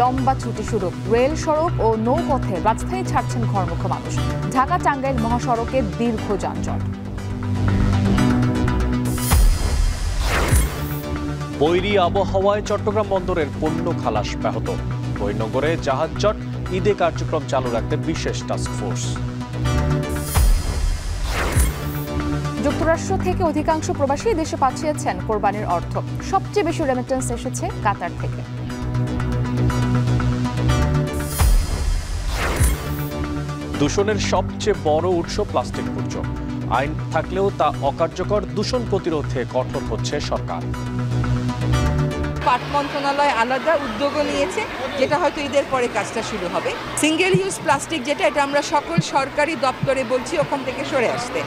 লম্বা ছুটি শুরু। রেল, সড়ক ও নৌপথে রাজধানী ছাড়ছেন ঘরমুখো মানুষ। ঢাকা টাঙ্গাইল মহাসড়কে দীর্ঘ যানজট। বৈরী আবহাওয়ায় চট্টগ্রাম বন্দরের পণ্য খালাস ব্যাহত। বহির্নগরে জাহাজ জট, ঈদে কার্যক্রম চালু রাখতে বিশেষ টাস্কফোর্স। যুক্তরাষ্ট্র থেকে অধিকাংশ প্রবাসী দেশে পাঠিয়েছেন কোরবানির অর্থ। সবচেয়ে বেশি রেমিটেন্স এসেছে কাতার থেকে। দূষণের সবচেয়ে বড় উৎস প্লাস্টিক বর্জ্য। আইন থাকলেও তা অকার্যকর। দূষণ প্রতিরোধে কঠোর হচ্ছে সরকার। পাট মন্ত্রণালয় আলাদা উদ্যোগও নিয়েছে, যেটা হয়তো ঈদের পরে কাজটা শুরু হবে। সিঙ্গেল ইউজ প্লাস্টিক যেটা, এটা আমরা সকল সরকারি দপ্তরে বলছি ওখান থেকে সরে আসতে।